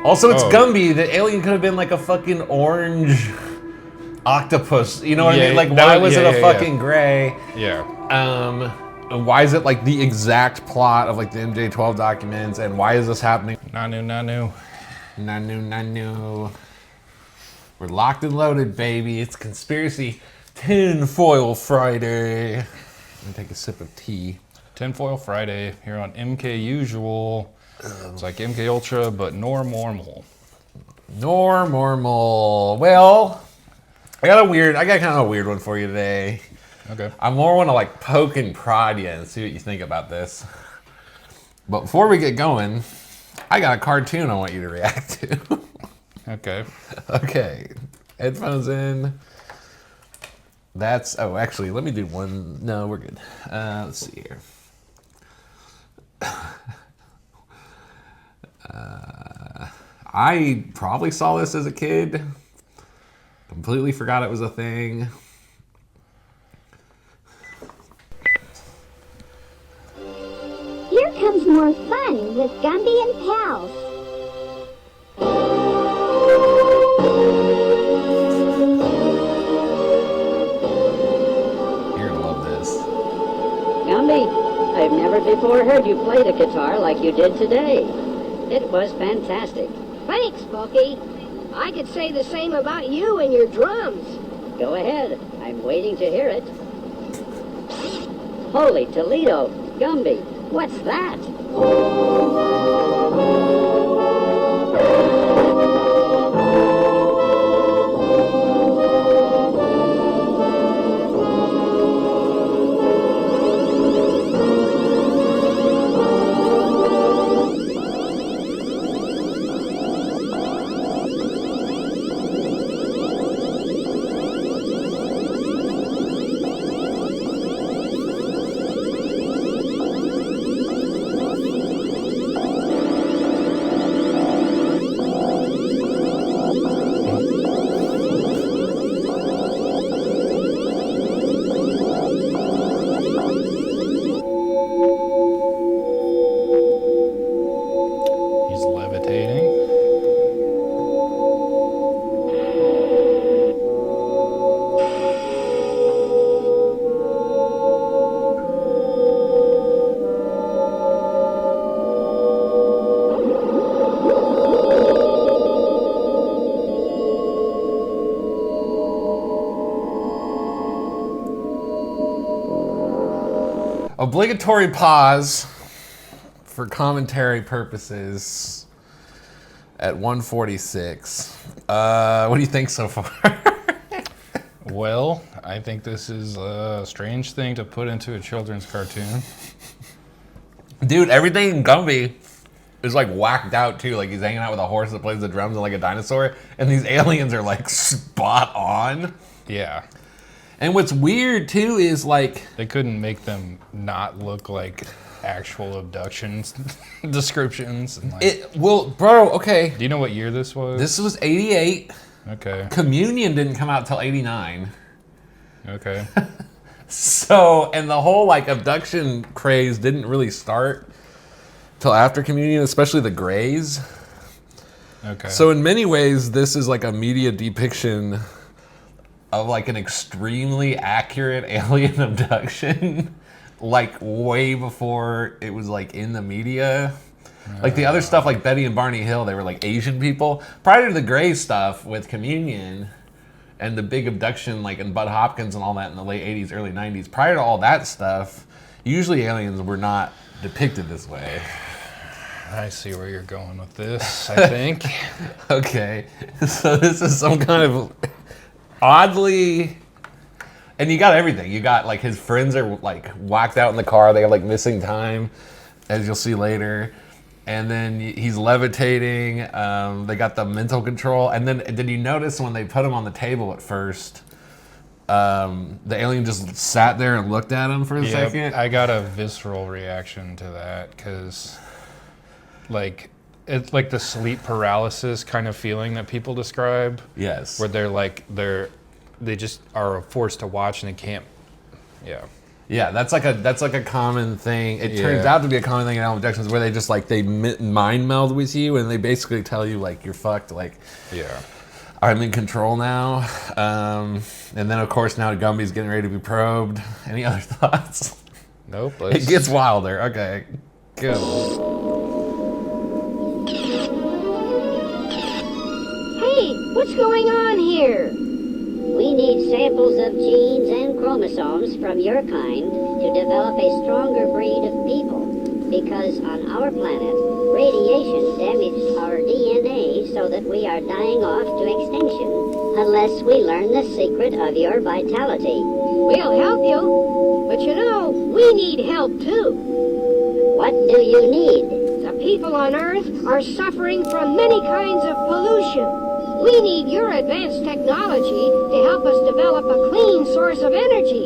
Also, it's Gumby. The alien could have been like a fucking orange octopus. You know what I mean? Like, why was it a fucking gray? Yeah. Why is it like the exact plot of like the MJ12 documents? And why is this happening? Nanu. We're locked and loaded, baby. It's conspiracy TinFoil Friday. Let me take a sip of tea. TinFoil Friday here on MKUSUAL. It's like MK Ultra, but normal. Well, I got kind of a weird one for you today. Okay. I more want to like poke and prod you and see what you think about this. But before we get going, I got a cartoon I want you to react to. Okay. Okay. Headphones in. Actually, let me do one. No, we're good. Let's see here. I probably saw this as a kid. Completely forgot it was a thing. Here comes more fun with Gumby and Pals. You're gonna love this. Gumby, I've never before heard you play the guitar like you did today. It was fantastic. Thanks, Bulky. I could say the same about you and your drums. Go ahead. I'm waiting to hear it. Holy Toledo, Gumby, what's that? He's levitating. Obligatory pause for commentary purposes at 1:46. What do you think so far? Well, I think this is a strange thing to put into a children's cartoon. Dude, everything in Gumby is like whacked out too. Like he's hanging out with a horse that plays the drums and like a dinosaur, and these aliens are like spot on. Yeah. And what's weird too is like They couldn't make them not look like actual abductions descriptions. And like, bro, okay. do you know what year this was? This was 88. Okay. Communion didn't come out till 89. Okay. So, and the whole like abduction craze didn't really start till after Communion, especially the Greys. Okay. So in many ways, this is like a media depiction of like an extremely accurate alien abduction, like way before it was like in the media. Like the other stuff, like Betty and Barney Hill, they were like Asian people. Prior to the Grey stuff with Communion and the big abduction, like in Bud Hopkins and all that in the late 80s, early 90s, prior to all that stuff, usually aliens were not depicted this way. I see where you're going with this, I think. Okay, so this is some kind of oddly, and you got everything. You got like his friends are like whacked out in the car. They have like missing time, as you'll see later. And then he's levitating. They got the mental control. And then did you notice when they put him on the table at first, the alien just sat there and looked at him for a second? I got a visceral reaction to that because, like, it's like the sleep paralysis kind of feeling that people describe. Yes. Where they're like they just are forced to watch and they can't. Yeah. Yeah, that's like a common thing. It turns Yeah. out to be a common thing in animal abductions where they just like they mind meld with you and they basically tell you like you're fucked. Like, Yeah. I'm in control now. And then of course now Gumby's getting ready to be probed. Any other thoughts? Nope. It gets wilder. Okay, good. Hey, what's going on here? We need samples of genes and chromosomes from your kind to develop a stronger breed of people. Because on our planet, radiation damages our DNA so that we are dying off to extinction unless we learn the secret of your vitality. We'll help you. But you know, we need help too. What do you need? The people on Earth are suffering from many kinds of pollution. We need your advanced technology to help us develop a clean source of energy.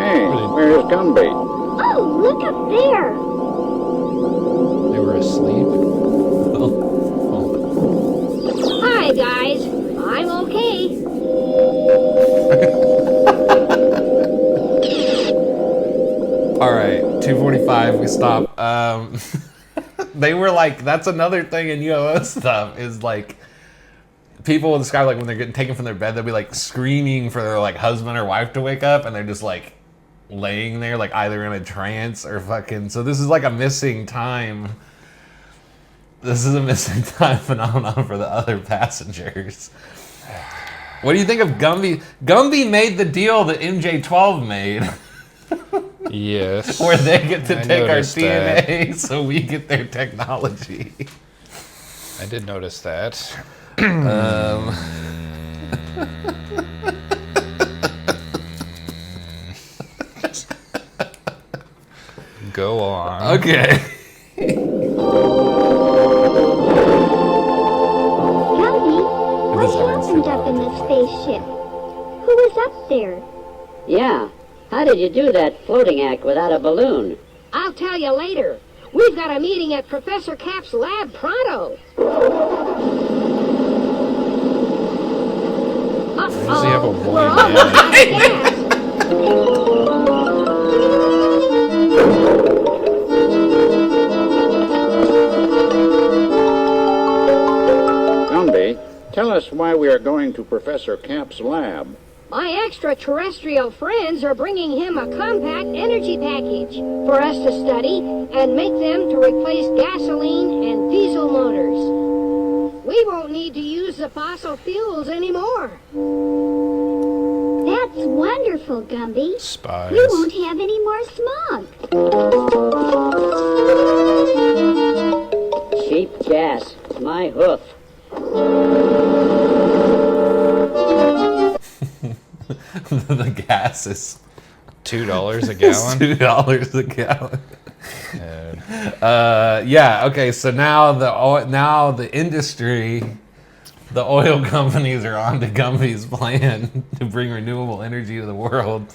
Hey, where's Gumby? Oh, look up there. They were asleep. Hi, guys. I'm okay. All right, 2:45. We stop. They were like, that's another thing in UFO stuff is like people will describe like when they're getting taken from their bed, they'll be like screaming for their like husband or wife to wake up, and they're just like laying there like either in a trance or fucking. So this is like a missing time. This is a missing time phenomenon for the other passengers. What do you think of Gumby? Gumby made the deal that MJ-12 made. Yes. Where they get to I take our noticed that. DNA so we get their technology. I did notice that. Go on. Okay. Gumby, what This sounds happened too up in the loud. spaceship? Who was up there? Yeah. How did you do that floating act without a balloon? I'll tell you later. We've got a meeting at Professor Cap's lab pronto. Does he have a woolly We're almost mammoth? out of gas. Gumby, tell us why we are going to Professor Cap's lab. My extraterrestrial friends are bringing him a compact energy package for us to study and make them to replace gasoline and diesel motors. We won't need to use the fossil fuels anymore. That's wonderful, Gumby. Spies. We won't have any more smog. Cheap gas. My hoof. The gas is $2 a gallon. $2 a gallon. Uh, Yeah. Okay. So now the industry, the oil companies are on to Gumby's plan to bring renewable energy to the world.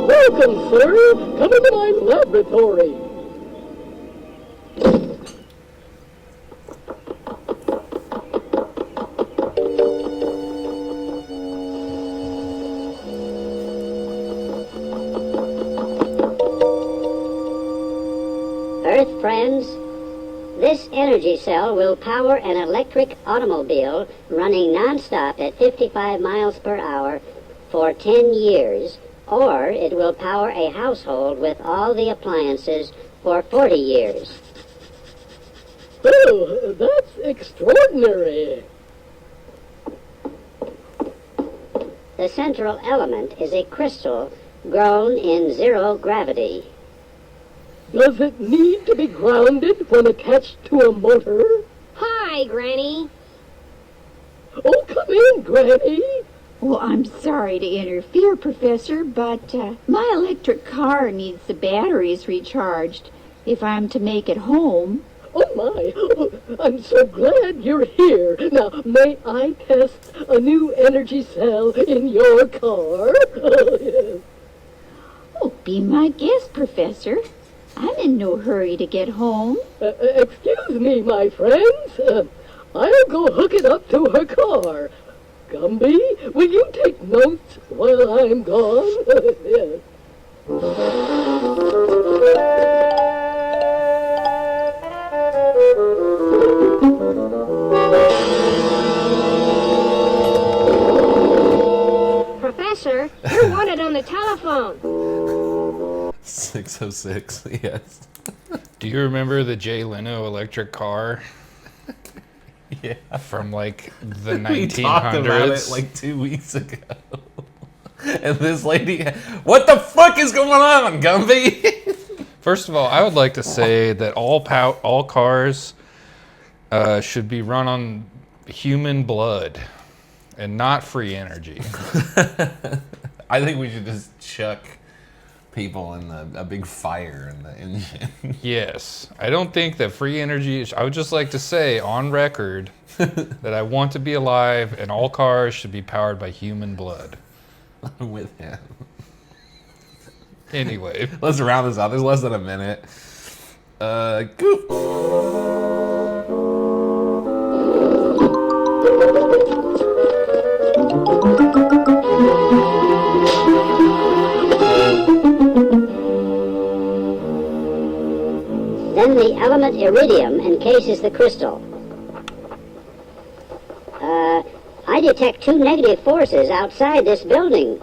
Welcome, sir. Come into my laboratory. Earth friends, this energy cell will power an electric automobile running non-stop at 55 miles per hour for 10 years, or it will power a household with all the appliances for 40 years. Oh, that's extraordinary. The central element is a crystal grown in zero gravity. Does it need to be grounded when attached to a motor? Hi, Granny. Oh, come in, Granny. Well, I'm sorry to interfere, Professor, but my electric car needs the batteries recharged. if I'm to make it home. Oh my, I'm so glad you're here. Now, may I test a new energy cell in your car? Yes. Oh, be my guest, Professor. I'm in no hurry to get home. Excuse me, my friends. I'll go hook it up to her car. Gumby, will you take notes while I'm gone? Yes. Professor, you're wanted on the telephone. 606, yes. Do you remember the Jay Leno electric car Yeah. from like the We talked about it 1900s? like 2 weeks ago. And this lady, what the fuck is going on, Gumby? First of all, I would like to say that all cars should be run on human blood and not free energy. I think we should just chuck people in a big fire in the engine. Yes, I don't think that free energy. I would just like to say on record that I want to be alive, and all cars should be powered by human blood. I'm with him. Anyway, Let's round this out. There's less than a minute. Goop. Then the element iridium encases the crystal. I detect 2 negative forces outside this building.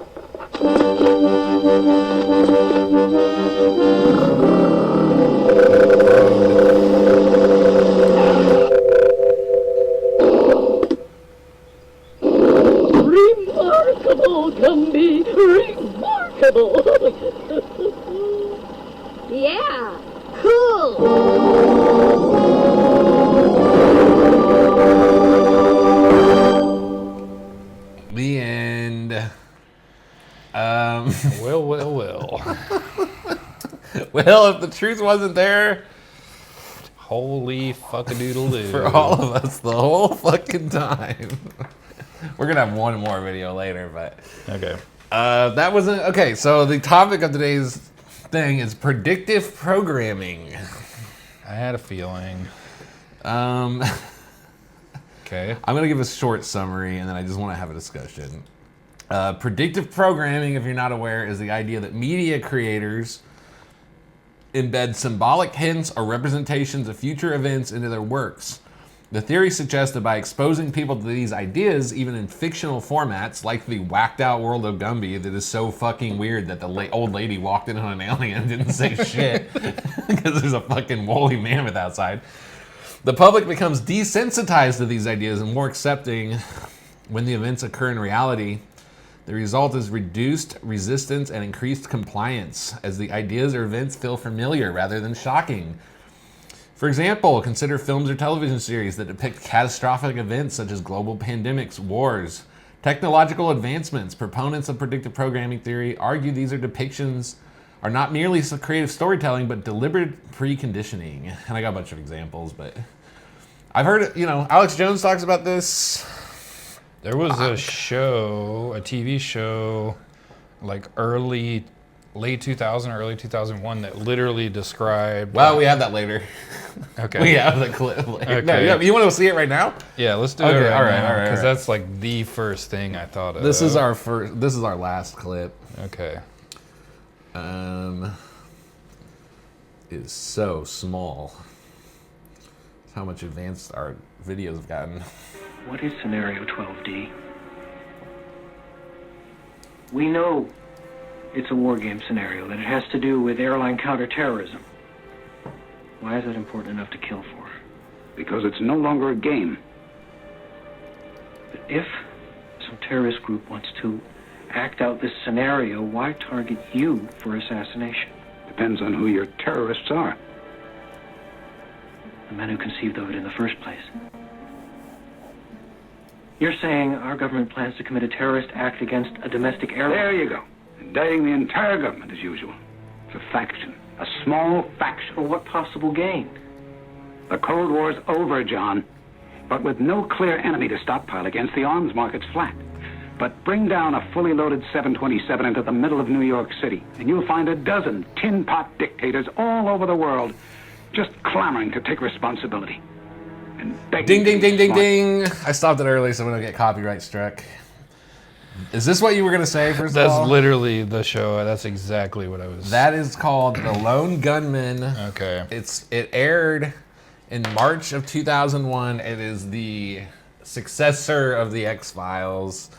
Remarkable, Gumby. Remarkable. Yeah, cool. The end. well. Well, if the truth wasn't there Holy fuckadoodle-doo. for all of us the whole fucking time. We're gonna have one more video later, but Okay. that wasn't okay. So the topic of today's thing is predictive programming. I had a feeling. Okay. I'm going to give a short summary and then I just want to have a discussion. Predictive programming, if you're not aware, is the idea that media creators embed symbolic hints or representations of future events into their works. The theory suggests that by exposing people to these ideas, even in fictional formats, like the whacked out world of Gumby that is so fucking weird that the old lady walked in on an alien and didn't say shit because there's a fucking woolly mammoth outside. The public becomes desensitized to these ideas and more accepting when the events occur in reality. The result is reduced resistance and increased compliance as the ideas or events feel familiar rather than shocking. For example, consider films or television series that depict catastrophic events such as global pandemics, wars, technological advancements. Proponents of predictive programming theory argue these depictions are not merely creative storytelling, but deliberate preconditioning. And I got a bunch of examples, but I've heard, Alex Jones talks about this. There was a show, a TV show, like late 2000 or early 2001 that literally described... Well, we have that later. Okay. We have the clip later. Okay. No, you want to see it right now? Yeah, let's do Okay, it right all right, now, all right, because all right. that's like the first thing I thought of. This is our last clip. Okay. Is so small. That's how much advanced our videos have gotten. What is scenario 12D? We know it's a war game scenario, that it has to do with airline counterterrorism. Why is that important enough to kill for? Because it's no longer a game. But if some terrorist group wants to act out this scenario, why target you for assassination? Depends on who your terrorists are. The men who conceived of it in the first place. You're saying our government plans to commit a terrorist act against a domestic airline? There you go. Indicting the entire government as usual. It's a faction, A small faction. For what possible gain? The Cold War's over, John. But with no clear enemy to stockpile against, the arms market's flat. But bring down a fully loaded 727 into the middle of New York City, and you'll find a dozen tin pot dictators all over the world just clamoring to take responsibility. And begging Ding, ding, to be ding, ding, smart. ding. I stopped it early so we don't get copyright struck. Is this what you were going to say, first of That's all? literally the show. That's exactly what I was... That is called The Lone Gunman. Okay. It aired in March of 2001. It is the successor of The X-Files.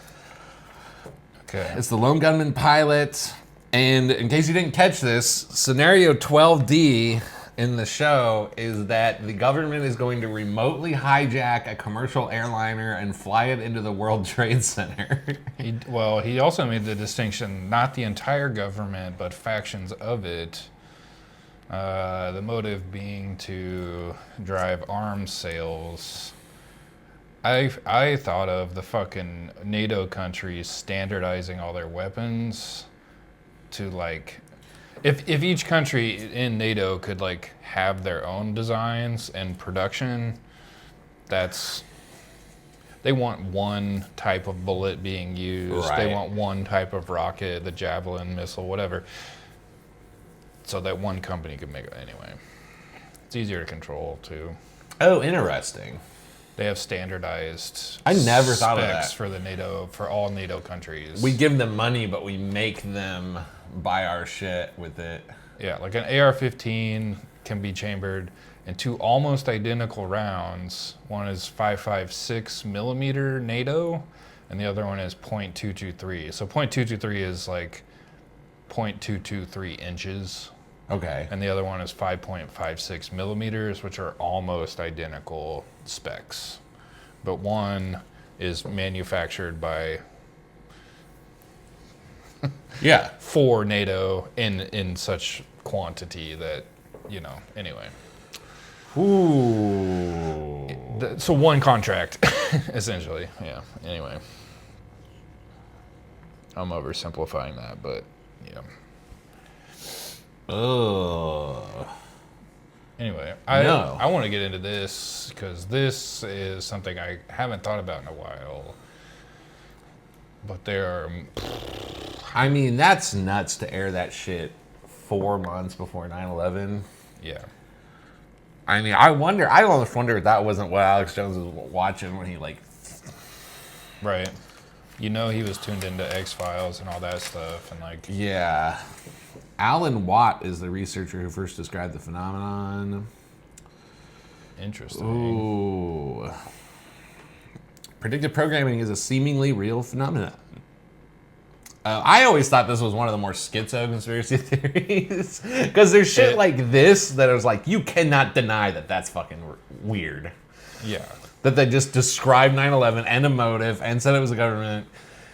Okay. It's the Lone Gunman pilot. And in case you didn't catch this, scenario 12D in the show is that the government is going to remotely hijack a commercial airliner and fly it into the World Trade Center. He also made the distinction, not the entire government, but factions of it. The motive being to drive arms sales. I thought of the fucking NATO countries standardizing all their weapons to like... If each country in NATO could like have their own designs and production, they want one type of bullet being used. Right. They want one type of rocket, the Javelin missile, whatever. So that one company could make it anyway. It's easier to control too. Oh, interesting. They have standardized I never thought of specs that. for all NATO countries. We give them money, but we make them buy our shit with it. Yeah, like an AR-15 can be chambered in two almost identical rounds. One is 5.56 millimeter NATO, and the other one is .223. So .223 is like 0.223 inches. Okay. And the other one is 5.56 millimeters, which are almost identical specs. But one is manufactured by for NATO in such quantity that, anyway. Ooh. So one contract, essentially. Yeah, anyway. I'm oversimplifying that, but, Ugh. Anyway, No. I want to get into this because this is something I haven't thought about in a while. But there are... I mean, that's nuts to air that shit 4 months before 9/11. Yeah. I mean, I almost wonder if that wasn't what Alex Jones was watching when he Right. He was tuned into X-Files and all that stuff, and like... Yeah. Alan Watt is the researcher who first described the phenomenon. Interesting. Ooh. Predictive programming is a seemingly real phenomenon. I always thought this was one of the more schizo conspiracy theories. Because there's shit like this that I was like, you cannot deny that that's fucking weird. Yeah. That they just described 9/11 and a motive and said it was the government.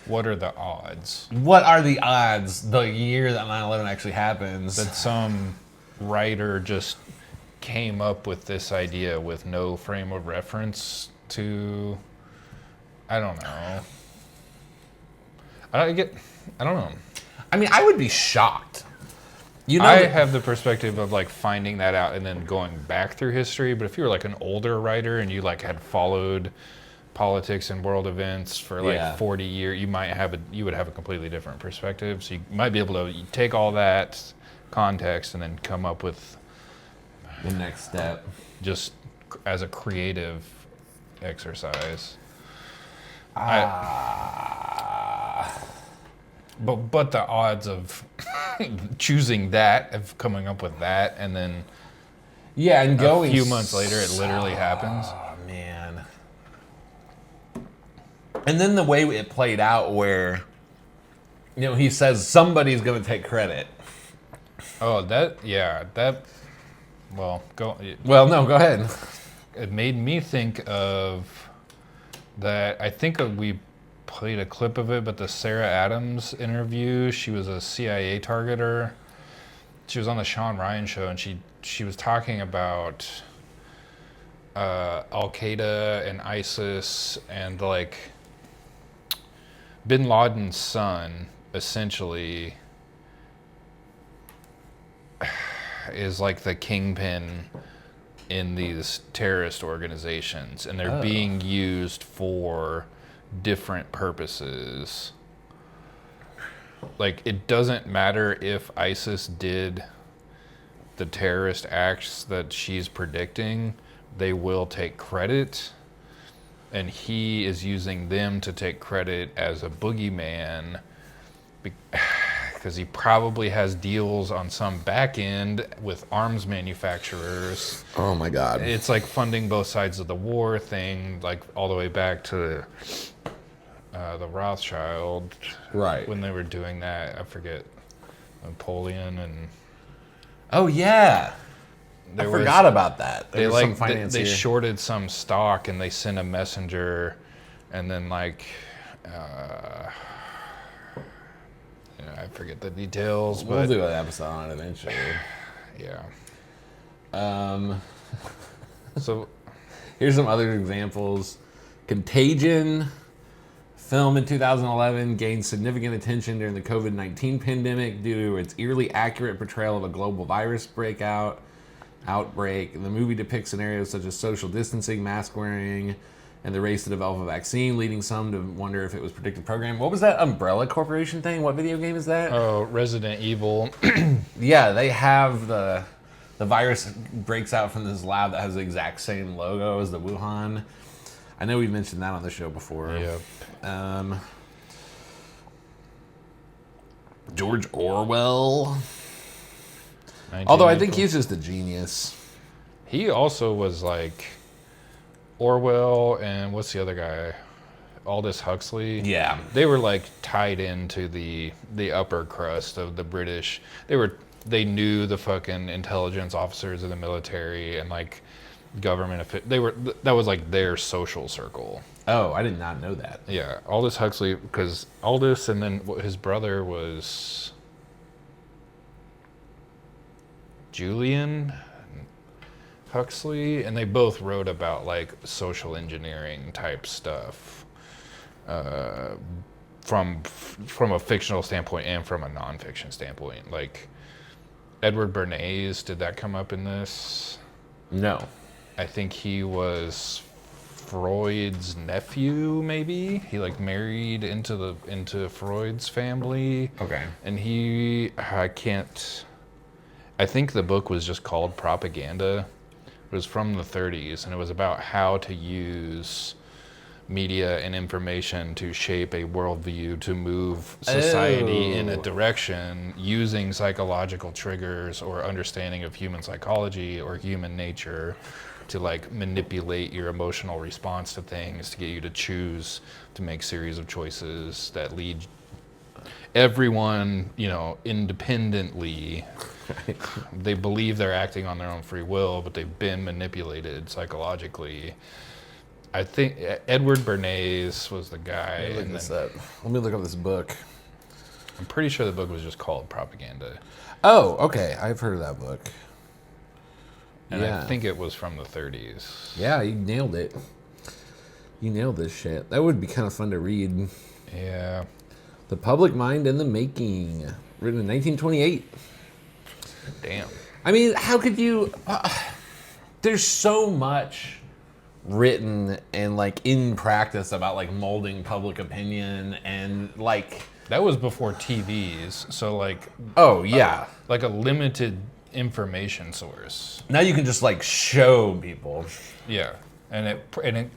What are the odds? What are the odds the year that 9/11 actually happens? That some writer just came up with this idea with no frame of reference to... I don't know. I don't know. I mean, I would be shocked. I have the perspective of like finding that out and then going back through history. But if you were like an older writer and you like had followed politics and world events for like 40 years, you would have a completely different perspective. So you might be able to take all that context and then come up with the next step, just as a creative exercise. But the odds of choosing that, of coming up with that, and then and going a few months later, it literally happens. Oh man! And then the way it played out, where he says somebody's going to take credit. Oh, that. Well, go. Well, no, go ahead. It made me think of that. I think we played a clip of it, but the Sarah Adams interview, she was a CIA targeter. She was on the Sean Ryan show, and she was talking about Al-Qaeda and ISIS, and like Bin Laden's son, essentially, is like the kingpin in these terrorist organizations, and they're being used for different purposes. Like, it doesn't matter if ISIS did the terrorist acts that she's predicting, they will take credit, and he is using them to take credit as a boogeyman because he probably has deals on some back end with arms manufacturers. Oh my God. It's like funding both sides of the war thing, like all the way back to the Rothschild. Right. When they were doing that, I forget, Napoleon and... Oh yeah. I forgot about that. They they shorted some stock and they sent a messenger, and then like... I forget the details, but... We'll do an episode on it eventually. Yeah. So, here's some other examples. Contagion, film in 2011, gained significant attention during the COVID-19 pandemic due to its eerily accurate portrayal of a global virus outbreak. The movie depicts scenarios such as social distancing, mask wearing, and the race to develop a vaccine, leading some to wonder if it was predictive programming. What was that Umbrella Corporation thing? What video game is that? Oh, Resident Evil. Yeah, they have the virus breaks out from this lab that has the exact same logo as the Wuhan. I know we've mentioned that on the show before. Yeah. George Orwell. Although I think he's just a genius. He also was like Orwell and what's the other guy? Aldous Huxley. Yeah. They were like tied into the upper crust of the British. They knew the fucking intelligence officers of the military and like government. That was like their social circle. Oh, I did not know that. Yeah, Aldous Huxley, because Aldous and then his brother was Julian Huxley, and they both wrote about like social engineering type stuff from a fictional standpoint and from a nonfiction standpoint. Like Edward Bernays, did that come up in this? No. I think he was Freud's nephew, maybe. He like married into Freud's family. Okay. And I think the book was just called Propaganda. It was from the 30s, and it was about how to use media and information to shape a worldview to move society in a direction using psychological triggers or understanding of human psychology or human nature to like manipulate your emotional response to things to get you to choose to make series of choices that lead everyone, independently. They believe they're acting on their own free will, but they've been manipulated psychologically. I think Edward Bernays was the guy. Let me look up this book. I'm pretty sure the book was just called Propaganda. Oh, okay. I've heard of that book. And I think it was from the 30s. Yeah, you nailed it. You nailed this shit. That would be kind of fun to read. Yeah. The Public Mind in the Making, written in 1928. Damn. I mean, how could you... there's so much written and, like, in practice about, like, molding public opinion and, like... That was before TVs, so, like... Oh, yeah. Like a limited information source. Now you can just, like, show people. Yeah. And it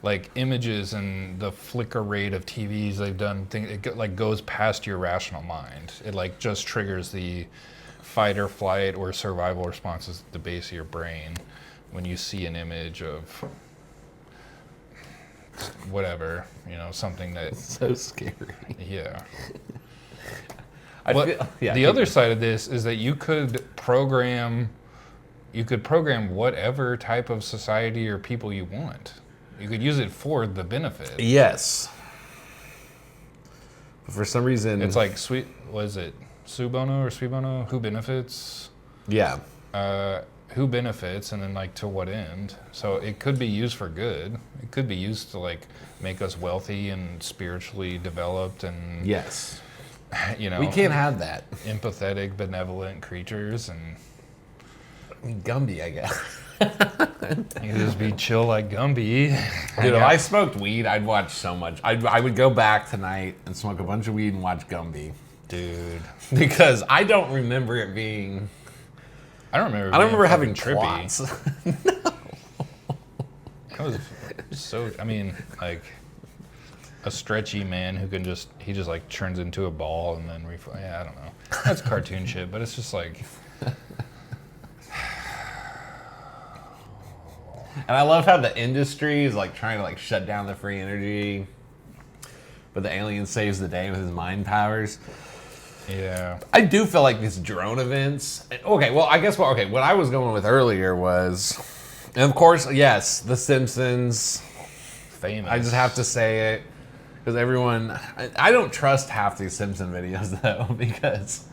like images and the flicker rate of TVs they've done, it like goes past your rational mind. It like just triggers the fight or flight or survival responses at the base of your brain when you see an image of whatever, something that... It's so scary. Yeah. The other side of this is that you could program whatever type of society or people you want. You could use it for the benefit. Yes. But for some reason... It's like, Sue Bono or Sweet Bono? Who benefits? Yeah. Who benefits, and then, like, to what end? So it could be used for good. It could be used to, like, make us wealthy and spiritually developed and... Yes. We can't have that. Empathetic, benevolent creatures, and Gumby, I guess. You could just be chill like Gumby. Dude, if I smoked weed, I'd watch so much. I would go back tonight and smoke a bunch of weed and watch Gumby. Dude. Because I don't remember it being... I don't remember having trippy. twats. That was so, I mean, like, a stretchy man who can just, he just like turns into a ball and then, yeah, I don't know. That's cartoon shit, but it's just like... And I love how the industry is like trying to like shut down the free energy, but the alien saves the day with his mind powers. Yeah. I do feel like these drone events. Okay, well, I guess what I was going with earlier was, and of course, yes, The Simpsons. Famous. I just have to say it because everyone. I don't trust half these Simpson videos though because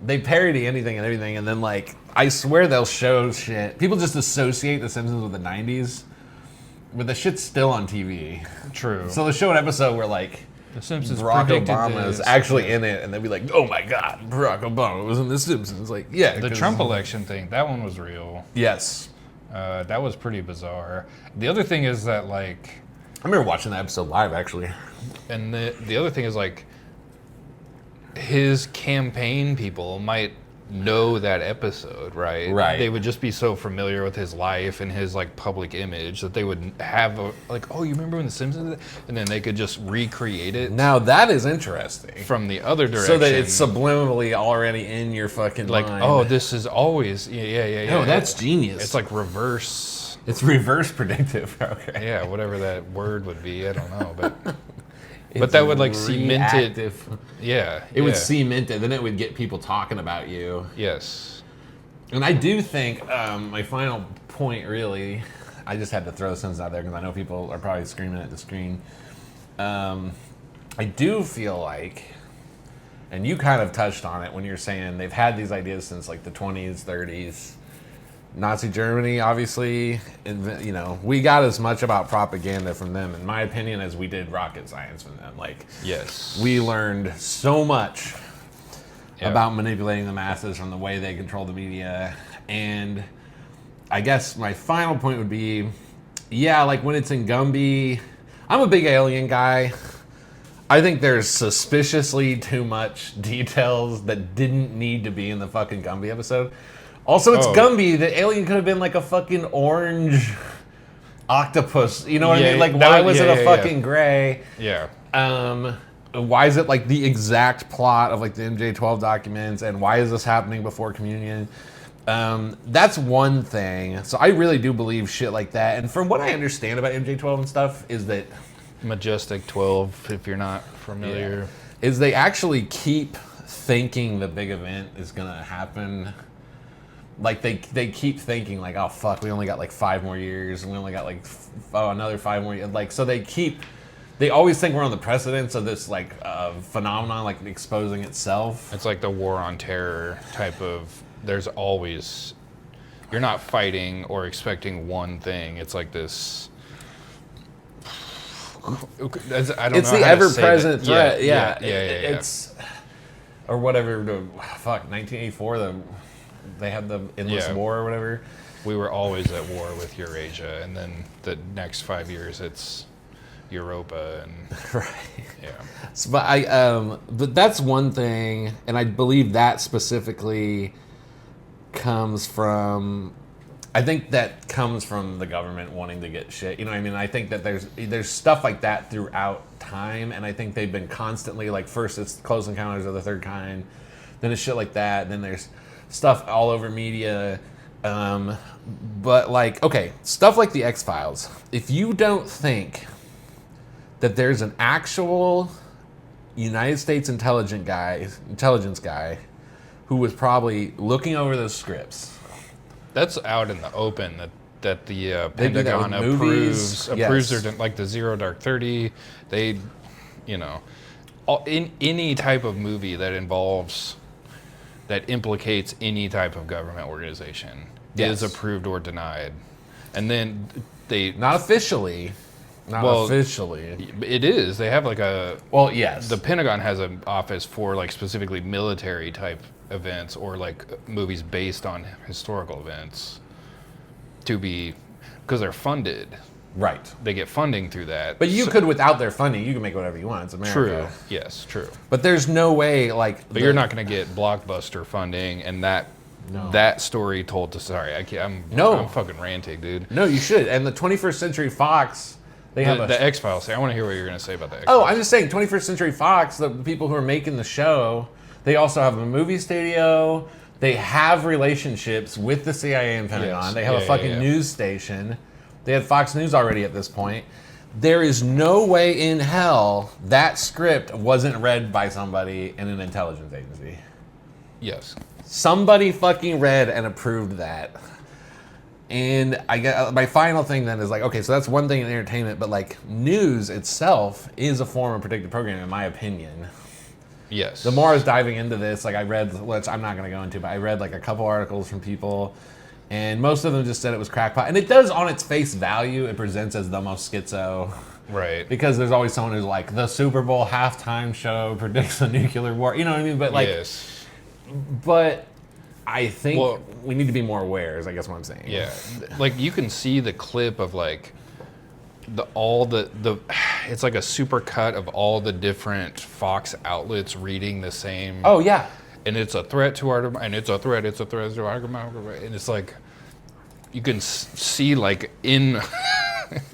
they parody anything and everything, and then like I swear they'll show shit. People just associate The Simpsons with the '90s, but the shit's still on TV. True. So they'll show an episode where like The Simpsons Barack predicted Obama is this. actually in it, and they'll be like, "Oh my God, Barack Obama was in The Simpsons." Like, yeah, The Trump election thing, that one was real. Yes, that was pretty bizarre. The other thing is that like, I remember watching that episode live actually. and the other thing is like, his campaign people might know that episode, right? Right. They would just be so familiar with his life and his like public image that they would have a, like, oh, you remember when The Simpsons did that? And then they could just recreate it. Now that is interesting. From the other direction. So that it's subliminally already in your fucking like, mind. oh, this is always, yeah. No, that's genius. It's like reverse. It's reverse predictive. Okay. Yeah, whatever that word would be, I don't know, but... But that would like cement it. Yeah. It would cement it. Then it would get people talking about you. Yes. And I do think my final point really, I just had to throw Simpsons out there because I know people are probably screaming at the screen. I do feel like, and you kind of touched on it when you're saying they've had these ideas since like the 20s, 30s. Nazi Germany, obviously, and, you know, we got as much about propaganda from them, in my opinion, as we did rocket science from them. Like, yes, we learned so much about manipulating the masses from the way they control the media. And I guess my final point would be, yeah, like when it's in Gumby, I'm a big Alien guy. I think there's suspiciously too much details that didn't need to be in the fucking Gumby episode. Also, it's Gumby. The alien could have been like a fucking orange octopus. You know what I mean? Like, why was it a fucking gray? Yeah. Why is it like the exact plot of like the MJ-12 documents? And why is this happening before communion? That's one thing. So I really do believe shit like that. And from what I understand about MJ-12 and stuff is that... Majestic 12, if you're not familiar. Is they actually keep thinking the big event is going to happen... Like, they keep thinking, like, oh, fuck, we only got, like, 5 more years, and we only got, like, another 5 more years. Like, so they always think we're on the precedence of this, like, phenomenon, like, exposing itself. It's like the war on terror type of, there's always, you're not fighting or expecting one thing. It's like this, I don't know. It's the ever-present threat, yeah. It's, or whatever, fuck, 1984, they had the endless war or whatever. We were always at war with Eurasia, and then the next 5 years it's Europa and right. Yeah. So, but that's one thing, and I believe that specifically comes from. I think that comes from the government wanting to get shit. You know what I mean? I think that there's stuff like that throughout time, and I think they've been constantly like first it's Close Encounters of the Third Kind, then it's shit like that, and then there's stuff all over media, but like, okay, stuff like the X-Files. If you don't think that there's an actual United States intelligence guy who was probably looking over those scripts, that's out in the open. That the Pentagon approves their, like the Zero Dark 30. They, you know, in any type of movie that involves. That implicates any type of government organization is approved or denied. And then they... Not officially. Not Well, officially. It is. They have like a. Well, yes. The Pentagon has an office for like specifically military type events or like movies based on historical events to be, because they're funded. Right. They get funding through that. But you could, without their funding, you can make whatever you want. It's America. True. Yes, true. But there's no way, like... But you're not going to get blockbuster funding and that story told to... Sorry, I'm fucking ranting, dude. No, you should. And the 21st Century Fox, they have the X-Files. I want to hear what you're going to say about the X-Files. Oh, I'm just saying, 21st Century Fox, the people who are making the show, they also have a movie studio. They have relationships with the CIA and Pentagon. Yes. They have a fucking news station. They had Fox News already at this point. There is no way in hell that script wasn't read by somebody in an intelligence agency. Yes. Somebody fucking read and approved that. And I get my final thing then is like, okay, so that's one thing in entertainment, but like news itself is a form of predictive programming, in my opinion. Yes. The more I was diving into this, like I read, which I'm not going to go into, but I read like a couple articles from people, and most of them just said it was crackpot. And it does, on its face value, it presents as the most schizo. Right. Because there's always someone who's like, the Super Bowl halftime show predicts a nuclear war. You know what I mean? But like, yes. But I think we need to be more aware, is I guess what I'm saying. Yeah. Like you can see the clip of like it's like a super cut of all the different Fox outlets reading the same. Oh yeah. And it's a threat to our, and it's a threat to our, and it's like, you can see like in,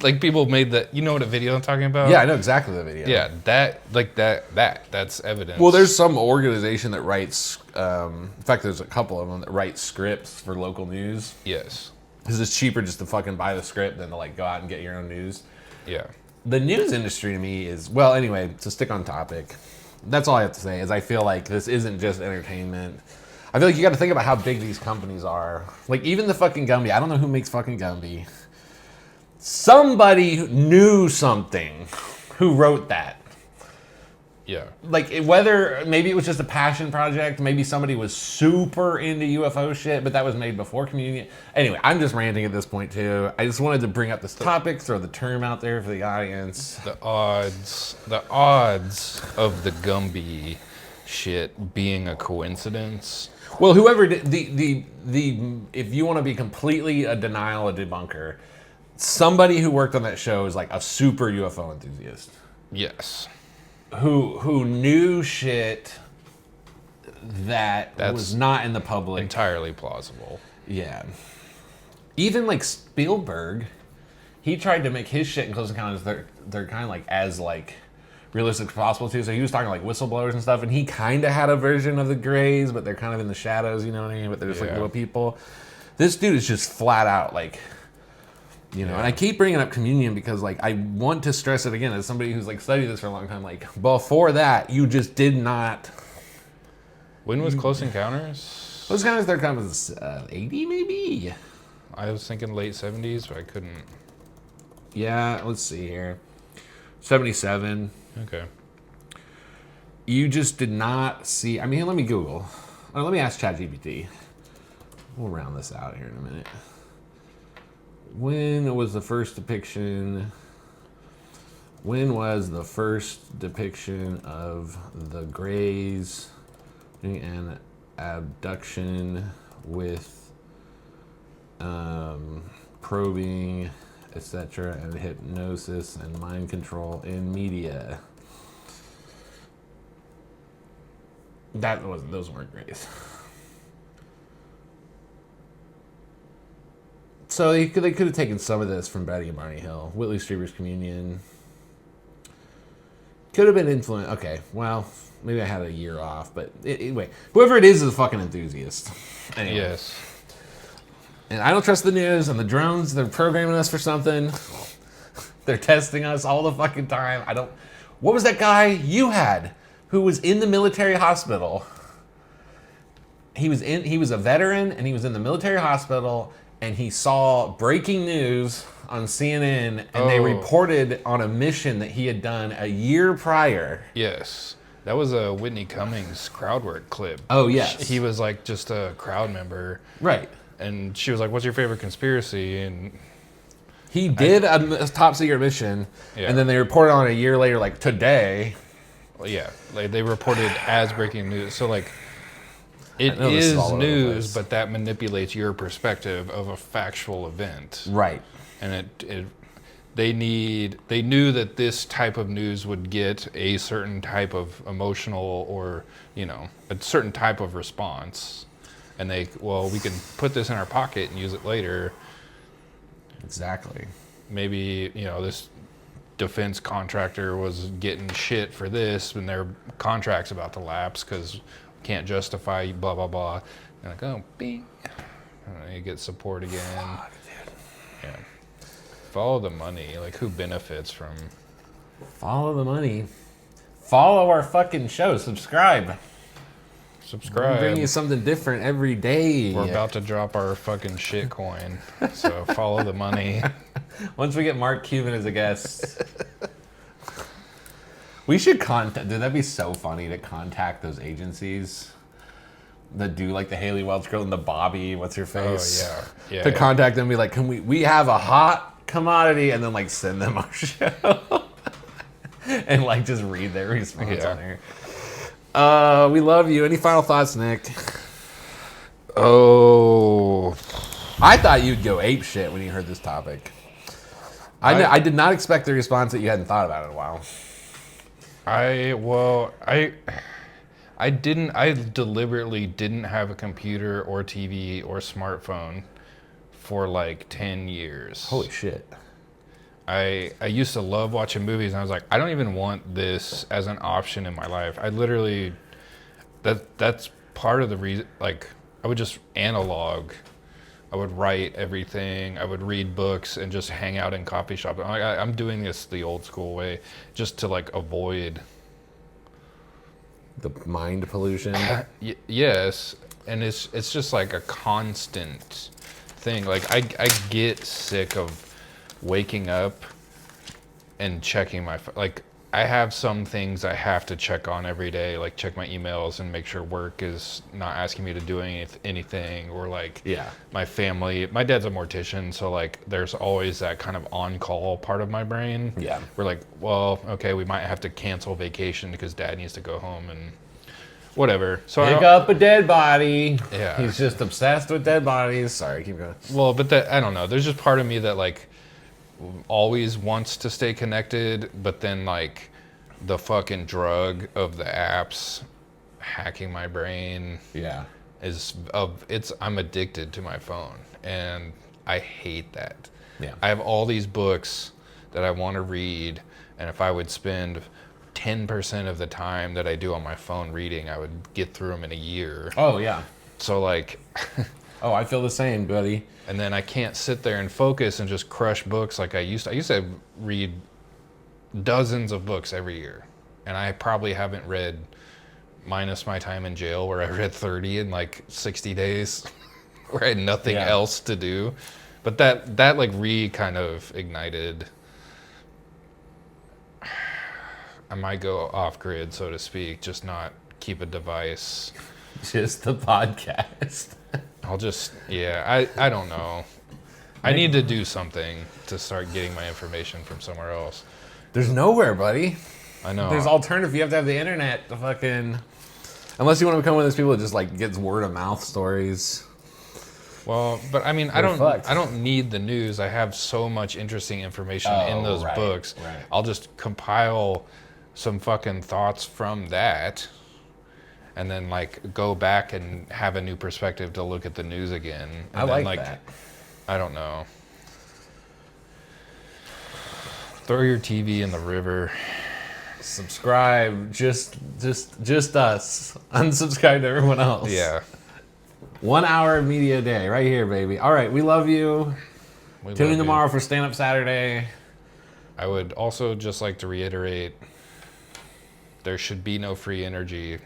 like people made that, you know what a video I'm talking about? Yeah, I know exactly the video. Yeah, that's evidence. Well, there's some organization that writes, in fact, there's a couple of them that write scripts for local news. Yes. Because it's cheaper just to fucking buy the script than to like go out and get your own news. Yeah. The news industry to me is, well, anyway, to stick on topic, that's all I have to say is I feel like this isn't just entertainment. I feel like you got to think about how big these companies are. Like even the fucking Gumby. I don't know who makes fucking Gumby. Somebody knew something who wrote that. Yeah. Like whether maybe it was just a passion project, maybe somebody was super into UFO shit, but that was made before communion. Anyway, I'm just ranting at this point too. I just wanted to bring up this topic, throw the term out there for the audience. The odds of the Gumby shit being a coincidence. Well, whoever did the if you want to be completely a denial, a debunker, somebody who worked on that show is like a super UFO enthusiast. Yes. Who knew shit that was not in the public. Entirely plausible. Yeah. Even like Spielberg, he tried to make his shit in Close Encounters, they're kind of like as like realistic as possible too. So he was talking like whistleblowers and stuff, and he kind of had a version of the Greys, but they're kind of in the shadows, you know what I mean? But they're just like little people. This dude is just flat out like, you know, and I keep bringing up communion because, like, I want to stress it again as somebody who's, like, studied this for a long time. Like, before that, you just did not... When was Close Encounters? Close Encounters, third time was 80, maybe? I was thinking late 70s, but I couldn't... Yeah, let's see here. 77. Okay. You just did not see... I mean, let me Google. Or let me ask ChatGPT. We'll round this out here in a minute. When was the first depiction of the Greys doing an abduction with probing, etc., and hypnosis and mind control in media? Those weren't Greys. So they could have taken some of this from Betty and Barney Hill. Whitley Strieber's Communion. Could have been influenced. Okay, well, maybe I had a year off. But anyway, whoever it is a fucking enthusiast. Anyway. Yes. And I don't trust the news and the drones. They're programming us for something. They're testing us all the fucking time. What was that guy you had who was in the military hospital? He was a veteran and he was in the military hospital. And he saw breaking news on CNN, and they reported on a mission that he had done a year prior. Yes. That was a Whitney Cummings crowd work clip. Oh, yes. He was like just a crowd member. Right. And she was like, what's your favorite conspiracy? And He did a top secret mission, Yeah. and then they reported on it a year later, like today. Well, yeah, like they reported as breaking news. So like, it know this is is all over the news, place. but that manipulates your perspective of a factual event. Right. And they knew that this type of news would get a certain type of emotional or, you know, a certain type of response. And we can put this in our pocket and use it later. Exactly. Maybe, you know, this defense contractor was getting shit for this and their contract's about to lapse because can't justify blah, blah, blah. And like, oh, bing. And you get support again. Fuck, dude. Yeah. Follow the money. Like, who benefits from... Follow the money. Follow our fucking show. Subscribe. Subscribe. We bring you something different every day. We're about to drop our fucking shit coin. So follow the money. Once we get Mark Cuban as a guest. We should contact... Dude, that'd be so funny to contact those agencies that do like the Haley Welch girl and the Bobby, what's her face? Oh, yeah. To contact them and be like, can we have a hot commodity, and then like send them our show. And like just read their response on here. We love you. Any final thoughts, Nick? Oh. I thought you'd go ape shit when you heard this topic. I did not expect the response that you hadn't thought about it in a while. I deliberately didn't have a computer or TV or smartphone for like 10 years. Holy shit. I used to love watching movies, and I was like, I don't even want this as an option in my life. I literally, that's part of the reason, like, I would just analog. I would write everything. I would read books and just hang out in coffee shops. I'm doing this the old school way just to like avoid the mind pollution. Yes, and it's just like a constant thing. Like I get sick of waking up and checking my like I have some things I have to check on every day, like check my emails and make sure work is not asking me to do anything, or like my family. My dad's a mortician, so like there's always that kind of on-call part of my brain. Yeah, we're like, well, okay, we might have to cancel vacation because dad needs to go home and whatever. So pick up a dead body. Yeah, he's just obsessed with dead bodies. Sorry, keep going. Well, but I don't know. There's just part of me that like always wants to stay connected, but then like the fucking drug of the apps hacking my brain I'm addicted to my phone, and I hate that. I have all these books that I want to read, and if I would spend 10% of the time that I do on my phone reading, I would get through them in a year. Oh yeah. So like oh, I feel the same, buddy. And then I can't sit there and focus and just crush books like I used to. I used to read dozens of books every year. And I probably haven't read, minus my time in jail where I read 30 in like 60 days, where I had nothing else to do. But that like kind of ignited, I might go off grid, so to speak, just not keep a device. Just the podcast. I'll just, I don't know. I need to do something to start getting my information from somewhere else. There's nowhere, buddy. I know. There's alternative. You have to have the internet to fucking... Unless you want to become one of those people that just like gets word of mouth stories. Well, but I mean, I don't need the news. I have so much interesting information in those books. Right. I'll just compile some fucking thoughts from that, and then like go back and have a new perspective to look at the news again. And I like that. I don't know. Throw your TV in the river. Subscribe. Just us. Unsubscribe to everyone else. Yeah. 1 hour of media a day, right here, baby. All right, we love you. Tune in tomorrow for Stand Up Saturday. I would also just like to reiterate, there should be no free energy.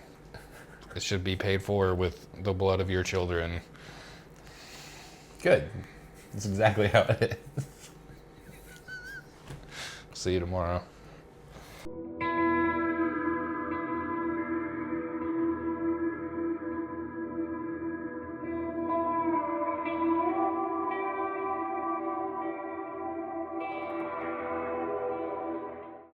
It should be paid for with the blood of your children. Good. That's exactly how it is. See you tomorrow.